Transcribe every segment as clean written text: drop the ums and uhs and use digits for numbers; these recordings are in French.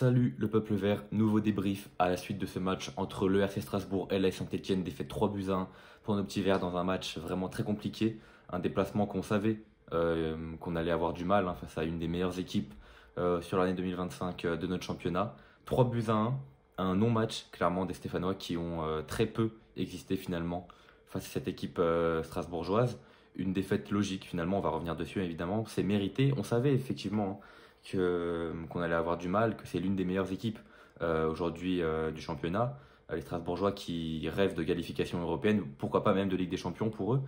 Salut le peuple vert, nouveau débrief à la suite de ce match entre le RC Strasbourg et la Saint-Etienne, défaite 3-1 pour nos petits verts dans un match vraiment très compliqué, un déplacement qu'on savait qu'on allait avoir du mal face à une des meilleures équipes sur l'année 2025 de notre championnat. 3-1, un non-match clairement des Stéphanois qui ont très peu existé finalement face à cette équipe strasbourgeoise. Une défaite logique finalement, on va revenir dessus évidemment, c'est mérité, on savait effectivement qu'on allait avoir du mal, que c'est l'une des meilleures équipes aujourd'hui du championnat. Les Strasbourgeois qui rêvent de qualification européenne, pourquoi pas même de Ligue des Champions pour eux.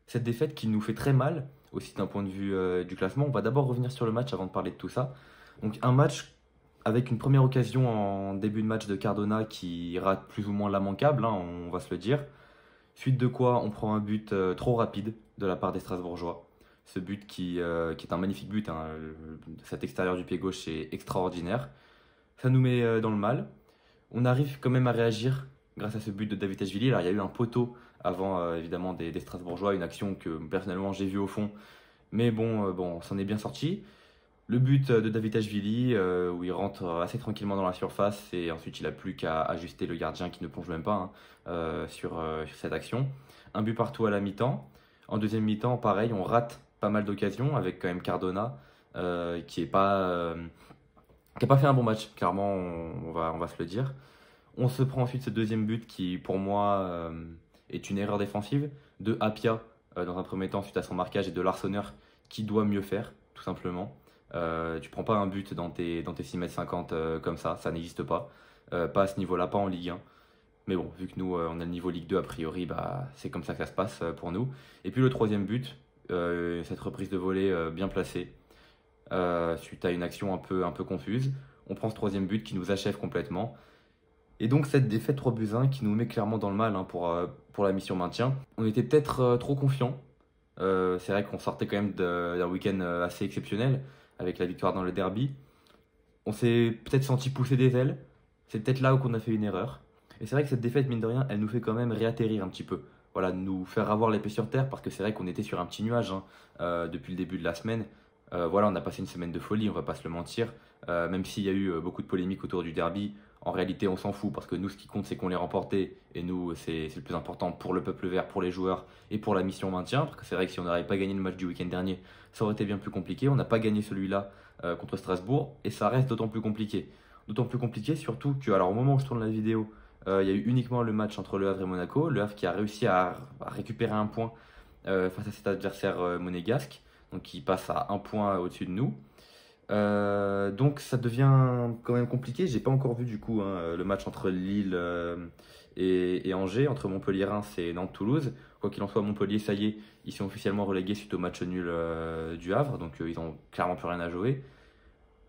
Cette défaite qui nous fait très mal, aussi d'un point de vue du classement. On va d'abord revenir sur le match avant de parler de tout ça. Donc un match avec une première occasion en début de match de Cardona qui rate plus ou moins l'immanquable, on va se le dire. Suite de quoi on prend un but trop rapide de la part des Strasbourgeois. Ce but qui est un magnifique but, cet extérieur du pied gauche est extraordinaire. Ça nous met dans le mal. On arrive quand même à réagir grâce à ce but de Davitashvili. Alors il y a eu un poteau avant évidemment des Strasbourgeois, une action que personnellement j'ai vue au fond. Mais bon, on s'en est bien sorti. Le but de Davitashvili où il rentre assez tranquillement dans la surface et ensuite il n'a plus qu'à ajuster le gardien qui ne plonge même pas sur cette action. Un but partout à la mi-temps. En deuxième mi-temps, pareil, on rate pas mal d'occasions avec quand même Cardona qui n'a pas fait un bon match, clairement, on va se le dire. On se prend ensuite ce deuxième but qui, pour moi, est une erreur défensive de Apia dans un premier temps suite à son marquage et de Larsonneur qui doit mieux faire, tout simplement. Tu prends pas un but dans tes 6,50 m comme ça n'existe pas. Pas à ce niveau-là, pas en Ligue 1. Mais bon, vu que nous, on a le niveau Ligue 2, a priori, c'est comme ça que ça se passe pour nous. Et puis le troisième but, cette reprise de volée bien placée, suite à une action un peu confuse. On prend ce troisième but qui nous achève complètement. Et donc cette défaite 3-1 qui nous met clairement dans le mal pour la mission maintien. On était peut-être trop confiants. C'est vrai qu'on sortait quand même d'un week-end assez exceptionnel avec la victoire dans le derby. On s'est peut-être senti pousser des ailes. C'est peut-être là où on a fait une erreur. Et c'est vrai que cette défaite, mine de rien, elle nous fait quand même réatterrir un petit peu. Voilà, nous faire avoir les pieds sur terre parce que c'est vrai qu'on était sur un petit nuage depuis le début de la semaine. Voilà, on a passé une semaine de folie, on va pas se le mentir. Même s'il y a eu beaucoup de polémiques autour du derby, en réalité on s'en fout parce que nous ce qui compte c'est qu'on l'ait remporté et nous c'est le plus important pour le peuple vert, pour les joueurs et pour la mission maintien. Parce que c'est vrai que si on n'avait pas gagné le match du week-end dernier, ça aurait été bien plus compliqué. On n'a pas gagné celui-là contre Strasbourg et ça reste d'autant plus compliqué. D'autant plus compliqué surtout que, alors au moment où je tourne la vidéo, il y a eu uniquement le match entre Le Havre et Monaco. Le Havre qui a réussi à récupérer un point face à cet adversaire monégasque, donc qui passe à un point au-dessus de nous. Donc ça devient quand même compliqué. J'ai pas encore vu du coup le match entre Lille et Angers, entre Montpellier-Reims et Nantes-Toulouse. Quoi qu'il en soit, Montpellier, ça y est, ils sont officiellement relégués suite au match nul du Havre, donc ils ont clairement plus rien à jouer.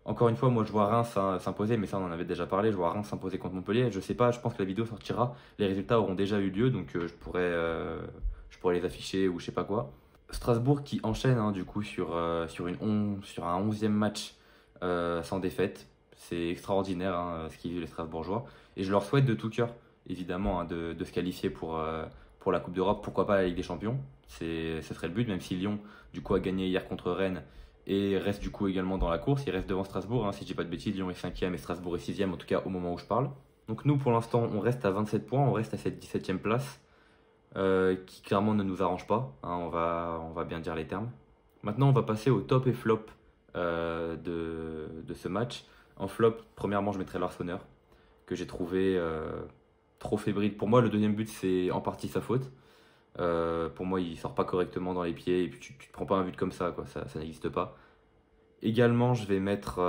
Encore une fois, moi je vois Reims s'imposer, mais ça on en avait déjà parlé, je vois Reims s'imposer contre Montpellier. Je sais pas, je pense que la vidéo sortira, les résultats auront déjà eu lieu, donc je pourrais les afficher ou je sais pas quoi. Strasbourg qui enchaîne du coup sur un 11e match sans défaite. C'est extraordinaire ce qu'ils vivent les Strasbourgeois. Et je leur souhaite de tout cœur, évidemment, de se qualifier pour la Coupe d'Europe. Pourquoi pas la Ligue des Champions. Ce serait le but, même si Lyon du coup a gagné hier contre Rennes et reste du coup également dans la course. Il reste devant Strasbourg, si je dis pas de bêtises. Lyon est 5e et Strasbourg est 6e, en tout cas au moment où je parle. Donc nous pour l'instant on reste à 27 points, on reste à cette 17e place. Qui clairement ne nous arrange pas, on va bien dire les termes. Maintenant on va passer au top et flop de ce match. En flop, premièrement je mettrai Larsonneur, que j'ai trouvé trop fébrile. Pour moi le deuxième but c'est en partie sa faute. Pour moi il sort pas correctement dans les pieds et puis tu te prends pas un but comme ça, ça n'existe pas. Également je vais mettre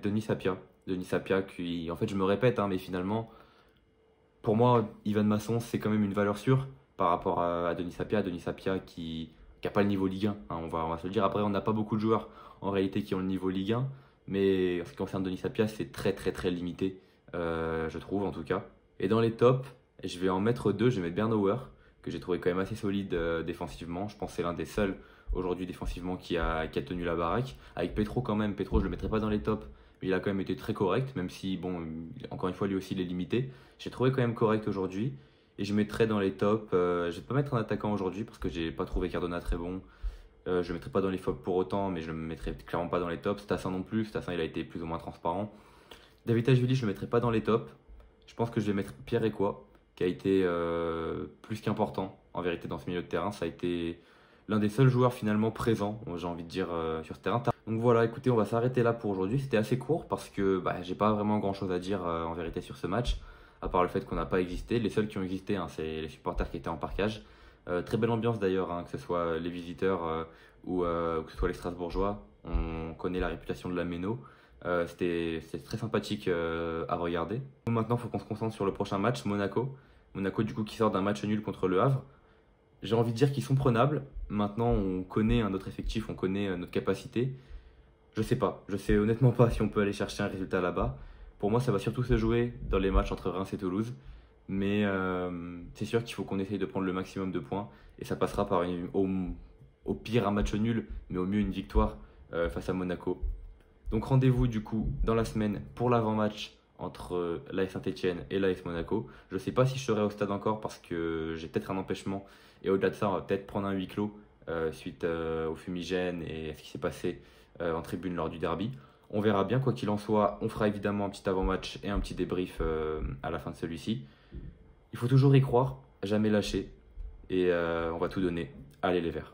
Denis Sapia. Denis Sapia qui, en fait je me répète mais finalement pour moi, Ivan Masson, c'est quand même une valeur sûre par rapport à Denis Sapia. Denis Sapia qui n'a pas le niveau Ligue 1, on va se le dire. Après, on n'a pas beaucoup de joueurs en réalité qui ont le niveau Ligue 1. Mais en ce qui concerne Denis Sapia, c'est très très très limité, je trouve en tout cas. Et dans les tops, je vais en mettre deux. Je vais mettre Bernauer, que j'ai trouvé quand même assez solide défensivement. Je pense que c'est l'un des seuls aujourd'hui défensivement qui a tenu la baraque. Avec Petro quand même. Petro, je ne le mettrai pas dans les tops. Mais il a quand même été très correct, même si, encore une fois, lui aussi, il est limité. J'ai trouvé quand même correct aujourd'hui. Et je mettrai dans les tops. Je vais pas mettre un attaquant aujourd'hui parce que j'ai pas trouvé Cardona très bon. Je ne le mettrai pas dans les flops pour autant, mais je ne le mettrai clairement pas dans les tops. Stassin non plus. Stassin, il a été plus ou moins transparent. Davide, je ne le mettrai pas dans les tops. Je pense que je vais mettre Pierre Ekwa, qui a été plus qu'important en vérité dans ce milieu de terrain. Ça a été l'un des seuls joueurs finalement présents, j'ai envie de dire, sur ce terrain. Donc voilà, écoutez, on va s'arrêter là pour aujourd'hui. C'était assez court parce que j'ai pas vraiment grand chose à dire en vérité sur ce match, à part le fait qu'on n'a pas existé. Les seuls qui ont existé, hein, c'est les supporters qui étaient en parkage. Très belle ambiance d'ailleurs, hein, que ce soit les visiteurs ou que ce soit les Strasbourgeois. On connaît la réputation de la Méno. C'était très sympathique à regarder. Maintenant, il faut qu'on se concentre sur le prochain match, Monaco. Monaco, du coup, qui sort d'un match nul contre Le Havre. J'ai envie de dire qu'ils sont prenables. Maintenant, on connaît notre effectif, on connaît notre capacité. Je sais pas. Je sais honnêtement pas si on peut aller chercher un résultat là-bas. Pour moi, ça va surtout se jouer dans les matchs entre Reims et Toulouse. Mais c'est sûr qu'il faut qu'on essaye de prendre le maximum de points. Et ça passera par au pire un match nul, mais au mieux une victoire face à Monaco. Donc rendez-vous du coup dans la semaine pour l'avant-match entre l'AS Saint-Etienne et l'AS Monaco. Je ne sais pas si je serai au stade encore parce que j'ai peut-être un empêchement. Et au-delà de ça, on va peut-être prendre un huis clos suite au fumigène et à ce qui s'est passé en tribune lors du derby. On verra bien, quoi qu'il en soit. On fera évidemment un petit avant-match et un petit débrief à la fin de celui-ci. Il faut toujours y croire, jamais lâcher. Et on va tout donner. Allez les Verts.